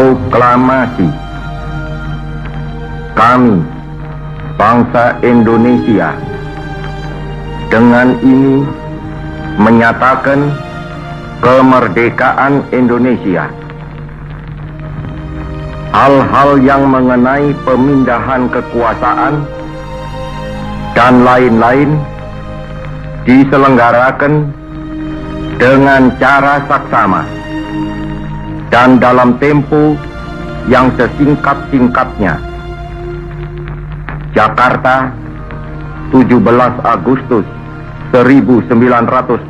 Proklamasi. Kami, bangsa Indonesia, dengan ini menyatakan kemerdekaan Indonesia. Hal-hal yang mengenai pemindahan kekuasaan dan lain-lain diselenggarakan dengan cara saksama dan dalam tempo yang sesingkat-singkatnya. Jakarta, 17 Agustus 1945,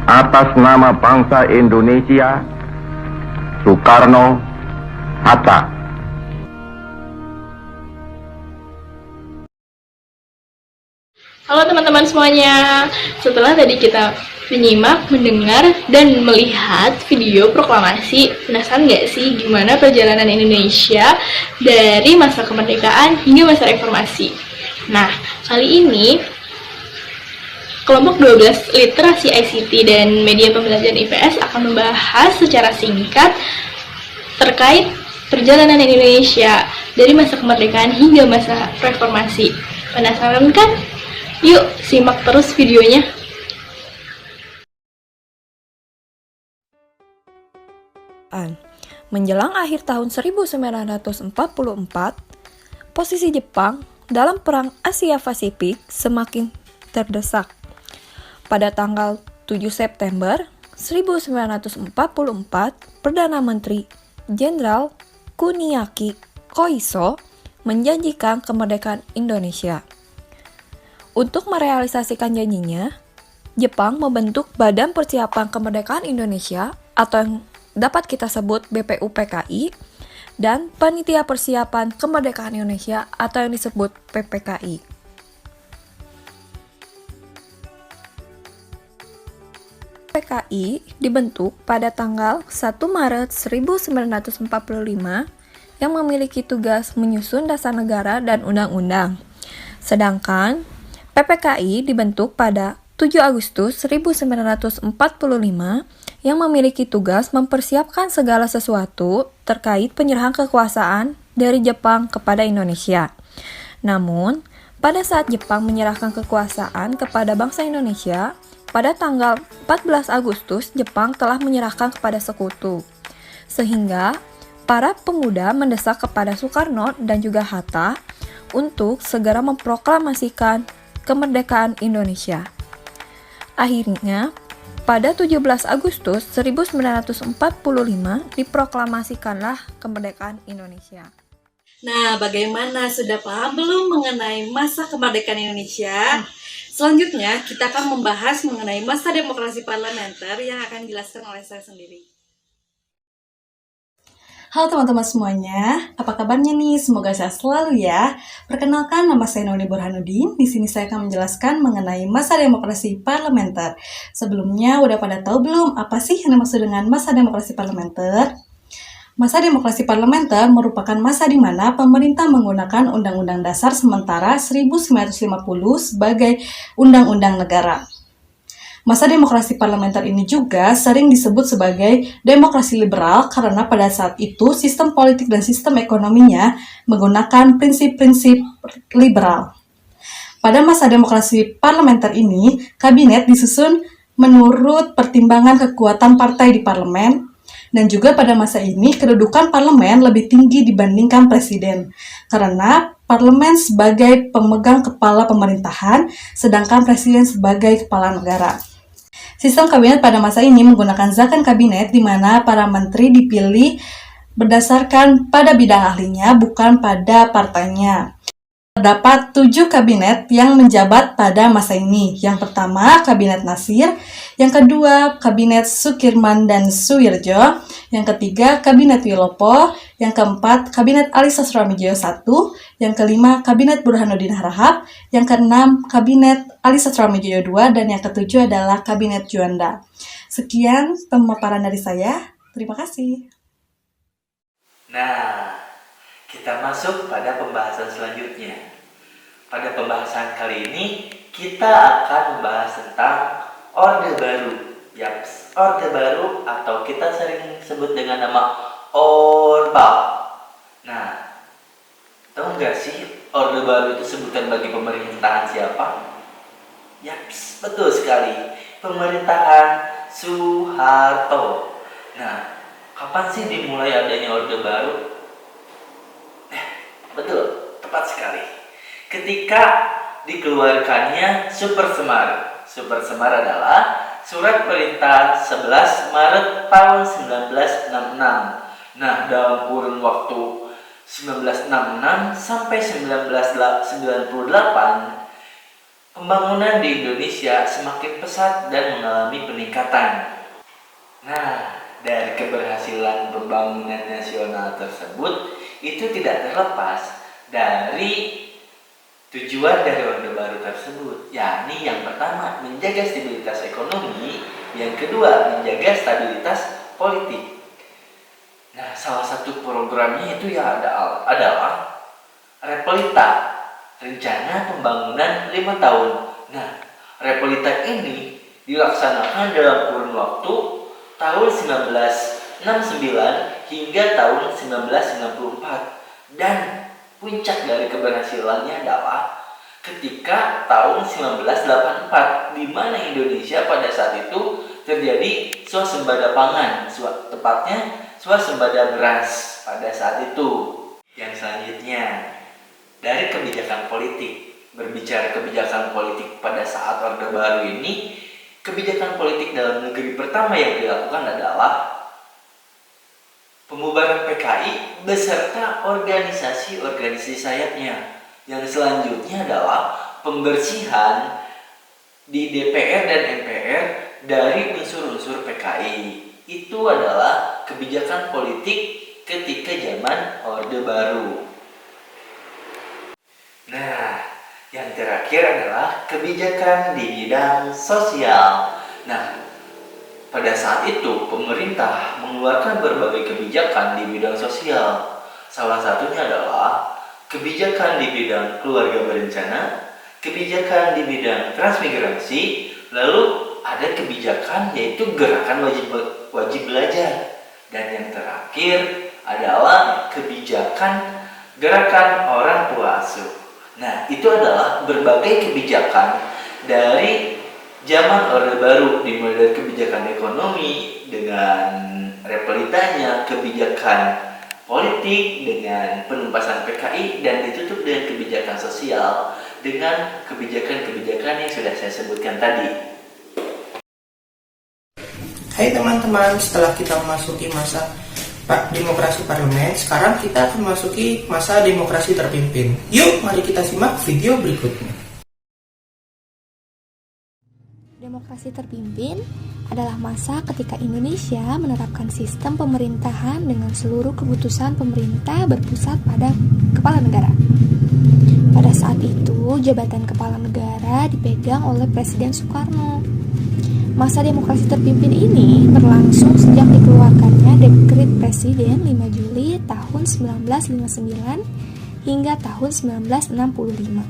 atas nama bangsa Indonesia, Soekarno Hatta. Halo teman-teman semuanya, setelah tadi kita menyimak, mendengar, dan melihat video proklamasi, penasaran nggak sih gimana perjalanan Indonesia dari masa kemerdekaan hingga masa reformasi? Nah, kali ini kelompok 12 literasi ICT dan media pembelajaran IPS akan membahas secara singkat terkait perjalanan Indonesia dari masa kemerdekaan hingga masa reformasi. Penasaran kan? Yuk, simak terus videonya. Menjelang akhir tahun 1944, posisi Jepang dalam Perang Asia Pasifik semakin terdesak. Pada tanggal 7 September 1944, Perdana Menteri Jenderal Kuniaki Koiso menjanjikan kemerdekaan Indonesia. Untuk merealisasikan janjinya, Jepang membentuk Badan Persiapan Kemerdekaan Indonesia atau yang dapat kita sebut BPUPKI dan Panitia Persiapan Kemerdekaan Indonesia atau yang disebut PPKI. PPKI dibentuk pada tanggal 1 Maret 1945 yang memiliki tugas menyusun dasar negara dan undang-undang. Sedangkan PPKI dibentuk pada 7 Agustus 1945 yang memiliki tugas mempersiapkan segala sesuatu terkait penyerahan kekuasaan dari Jepang kepada Indonesia. Namun, pada saat Jepang menyerahkan kekuasaan kepada bangsa Indonesia, pada tanggal 14 Agustus Jepang telah menyerahkan kepada sekutu. Sehingga, para pemuda mendesak kepada Soekarno dan juga Hatta untuk segera memproklamasikan kemerdekaan Indonesia. Akhirnya, pada 17 Agustus 1945 diproklamasikanlah kemerdekaan Indonesia. Nah, bagaimana? Sudah paham belum mengenai masa kemerdekaan Indonesia? Selanjutnya, kita akan membahas mengenai masa demokrasi parlementer yang akan dijelaskan oleh saya sendiri. Halo teman-teman semuanya, apa kabarnya nih? Semoga sehat selalu ya. Perkenalkan, nama saya Noni Burhanuddin. Di sini saya akan menjelaskan mengenai masa demokrasi parlementer. Sebelumnya, udah pada tahu belum apa sih yang dimaksud dengan masa demokrasi parlementer? Masa demokrasi parlementer merupakan masa di mana pemerintah menggunakan Undang-Undang Dasar Sementara 1950 sebagai undang-undang negara. Masa demokrasi parlementer ini juga sering disebut sebagai demokrasi liberal karena pada saat itu sistem politik dan sistem ekonominya menggunakan prinsip-prinsip liberal. Pada masa demokrasi parlementer ini, kabinet disusun menurut pertimbangan kekuatan partai di parlemen, dan juga pada masa ini kedudukan parlemen lebih tinggi dibandingkan presiden, karena parlemen sebagai pemegang kepala pemerintahan, sedangkan presiden sebagai kepala negara. Sistem kabinet pada masa ini menggunakan zakon kabinet di mana para menteri dipilih berdasarkan pada bidang ahlinya, bukan pada partainya. Terdapat 7 kabinet yang menjabat pada masa ini. Yang pertama, Kabinet Nasir. Yang kedua, Kabinet Sukirman dan Suwirjo. Yang ketiga, Kabinet Wilopo. Yang keempat, Kabinet Ali Sastroamidjojo I. Yang kelima, Kabinet Burhanuddin Harahap. Yang keenam, Kabinet Ali Sastroamidjojo II. Dan yang ketujuh adalah Kabinet Juanda. Sekian pemaparan dari saya. Terima kasih. Nah, kita masuk pada pembahasan selanjutnya. Pada pembahasan kali ini, kita akan membahas tentang Orde Baru Yaps, Orde Baru atau kita sering sebut dengan nama Orba. Nah, tahu nggak sih Orde Baru itu sebutan bagi pemerintahan siapa? Yaps, betul sekali. Pemerintahan Soeharto. Nah, kapan sih dimulai adanya Orde Baru? Betul, tepat sekali. Ketika dikeluarkannya Super Semar. Super Semar adalah Surat Perintah 11 Maret tahun 1966. Nah, dalam kurun waktu 1966 sampai 1998, pembangunan di Indonesia semakin pesat dan mengalami peningkatan. Nah, dari keberhasilan pembangunan nasional tersebut, itu tidak terlepas dari tujuan dari Orde Baru tersebut, yakni yang pertama menjaga stabilitas ekonomi, yang kedua menjaga stabilitas politik. Nah, salah satu programnya itu adalah Repelita, rencana pembangunan 5 tahun. Nah, Repelita ini dilaksanakan dalam kurun waktu tahun 1969 hingga tahun 1994, dan puncak dari keberhasilannya adalah ketika tahun 1984, di mana Indonesia pada saat itu terjadi swasembada pangan, tepatnya swasembada beras pada saat itu. Yang selanjutnya, dari kebijakan politik, berbicara kebijakan politik pada saat Orde Baru ini, kebijakan politik dalam negeri pertama yang dilakukan adalah pembubaran PKI beserta organisasi-organisasi sayapnya. Yang selanjutnya adalah pembersihan di DPR dan MPR dari unsur-unsur PKI. Itu adalah kebijakan politik ketika zaman Orde Baru. Nah, yang terakhir adalah kebijakan di bidang sosial. Nah, pada saat itu, pemerintah mengeluarkan berbagai kebijakan di bidang sosial. Salah satunya adalah kebijakan di bidang keluarga berencana, kebijakan di bidang transmigrasi, lalu ada kebijakan yaitu gerakan wajib belajar. Dan yang terakhir adalah kebijakan gerakan orang tua asuh. Nah, itu adalah berbagai kebijakan dari zaman Orde Baru, dimulai dari kebijakan ekonomi dengan repelitanya, kebijakan politik dengan penumpasan PKI, dan ditutup dengan kebijakan sosial dengan kebijakan-kebijakan yang sudah saya sebutkan tadi. Hai teman-teman, setelah kita memasuki masa demokrasi parlemen, sekarang kita akan memasuki masa demokrasi terpimpin. Yuk, mari kita simak video berikutnya. Demokrasi terpimpin adalah masa ketika Indonesia menerapkan sistem pemerintahan dengan seluruh keputusan pemerintah berpusat pada kepala negara. Pada saat itu, jabatan kepala negara dipegang oleh Presiden Soekarno. Masa demokrasi terpimpin ini berlangsung sejak dikeluarkannya Dekret Presiden 5 Juli tahun 1959 hingga tahun 1965.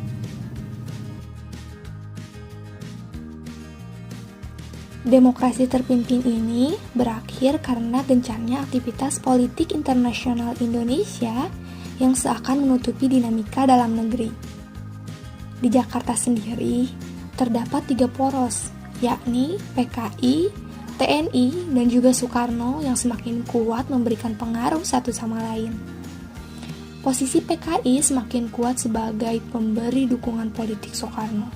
Demokrasi terpimpin ini berakhir karena gencarnya aktivitas politik internasional Indonesia yang seakan menutupi dinamika dalam negeri. Di Jakarta sendiri, terdapat 3 poros, yakni PKI, TNI, dan juga Soekarno yang semakin kuat memberikan pengaruh satu sama lain. Posisi PKI semakin kuat sebagai pemberi dukungan politik Soekarno.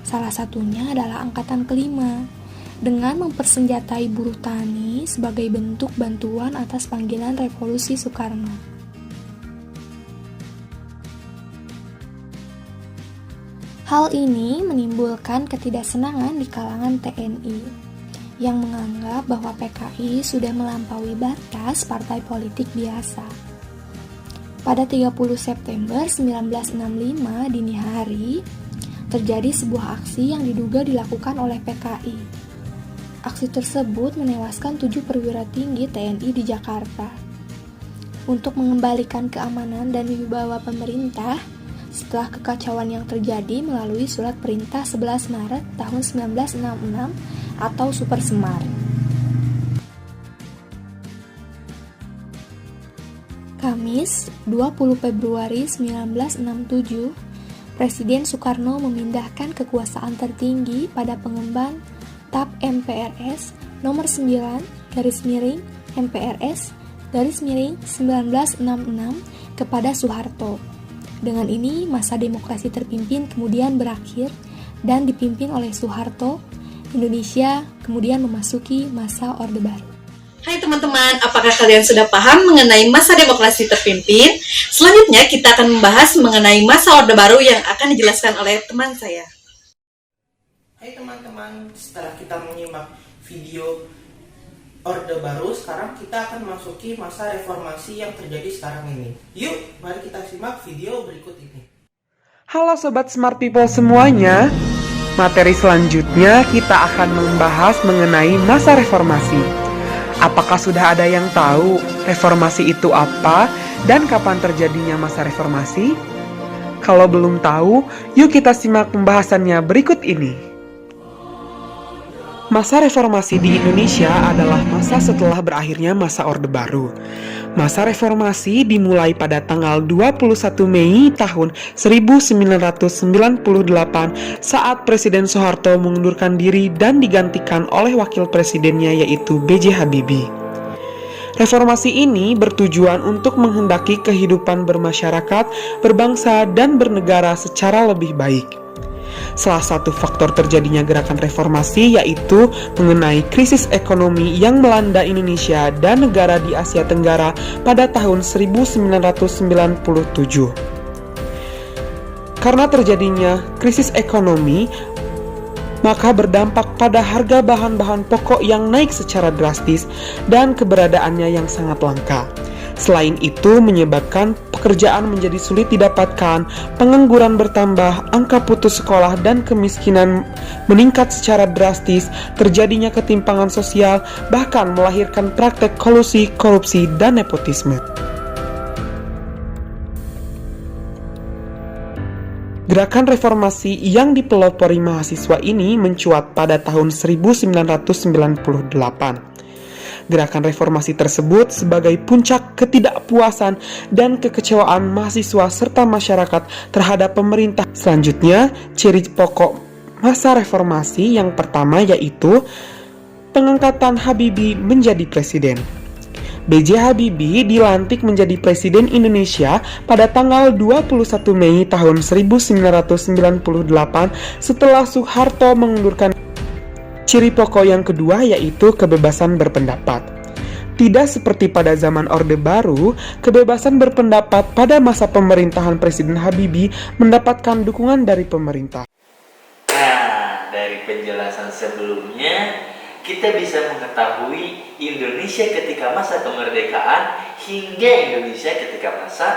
Salah satunya adalah Angkatan Kelima, dengan mempersenjatai buruh tani sebagai bentuk bantuan atas panggilan Revolusi Soekarno. Hal ini menimbulkan ketidaksenangan di kalangan TNI yang menganggap bahwa PKI sudah melampaui batas partai politik biasa. Pada 30 September 1965 dini hari, terjadi sebuah aksi yang diduga dilakukan oleh PKI. Aksi tersebut menewaskan 7 perwira tinggi TNI di Jakarta. Untuk mengembalikan keamanan dan wibawa pemerintah, setelah kekacauan yang terjadi melalui Surat Perintah 11 Maret tahun 1966 atau super semar. Kamis, 20 Februari 1967, Presiden Soekarno memindahkan kekuasaan tertinggi pada pengemban TAP MPRS nomor 9 MPRS 1966 kepada Soeharto. Dengan ini, masa demokrasi terpimpin kemudian berakhir dan dipimpin oleh Soeharto. Indonesia kemudian memasuki masa Orde Baru. Hai teman-teman, apakah kalian sudah paham mengenai masa demokrasi terpimpin? Selanjutnya kita akan membahas mengenai masa Orde Baru yang akan dijelaskan oleh teman saya. Hai teman-teman, setelah kita menyimak video Orde Baru, sekarang kita akan memasuki masa reformasi yang terjadi sekarang ini. Yuk, mari kita simak video berikut ini. Halo Sobat Smart People semuanya. Materi selanjutnya kita akan membahas mengenai masa reformasi. Apakah sudah ada yang tahu reformasi itu apa dan kapan terjadinya masa reformasi? Kalau belum tahu, yuk kita simak pembahasannya berikut ini. Masa reformasi di Indonesia adalah masa setelah berakhirnya masa Orde Baru. Masa reformasi dimulai pada tanggal 21 Mei tahun 1998 saat Presiden Soeharto mengundurkan diri dan digantikan oleh wakil presidennya yaitu B.J. Habibie. Reformasi ini bertujuan untuk menghendaki kehidupan bermasyarakat, berbangsa, dan bernegara secara lebih baik. Salah satu faktor terjadinya gerakan reformasi yaitu mengenai krisis ekonomi yang melanda Indonesia dan negara di Asia Tenggara pada tahun 1997. Karena terjadinya krisis ekonomi, maka berdampak pada harga bahan-bahan pokok yang naik secara drastis dan keberadaannya yang sangat langka. Selain itu menyebabkan pekerjaan menjadi sulit didapatkan, pengangguran bertambah, angka putus sekolah dan kemiskinan meningkat secara drastis, terjadinya ketimpangan sosial, bahkan melahirkan praktek kolusi, korupsi, dan nepotisme. Gerakan reformasi yang dipelopori mahasiswa ini mencuat pada tahun 1998. Gerakan reformasi tersebut sebagai puncak ketidakpuasan dan kekecewaan mahasiswa serta masyarakat terhadap pemerintah. Selanjutnya, ciri pokok masa reformasi yang pertama yaitu pengangkatan Habibie menjadi presiden. B.J. Habibie dilantik menjadi Presiden Indonesia pada tanggal 21 Mei tahun 1998 setelah Soeharto mengundurkan. Ciri pokok yang kedua yaitu kebebasan berpendapat. Tidak seperti pada zaman Orde Baru, kebebasan berpendapat pada masa pemerintahan Presiden Habibie mendapatkan dukungan dari pemerintah. Nah, dari penjelasan sebelumnya, kita bisa mengetahui Indonesia ketika masa kemerdekaan hingga Indonesia ketika masa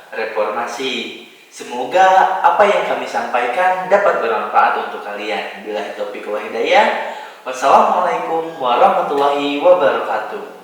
reformasi. Semoga apa yang kami sampaikan dapat bermanfaat untuk kalian. Billahi taufiq wal hidayah. Wassalamualaikum warahmatullahi wabarakatuh.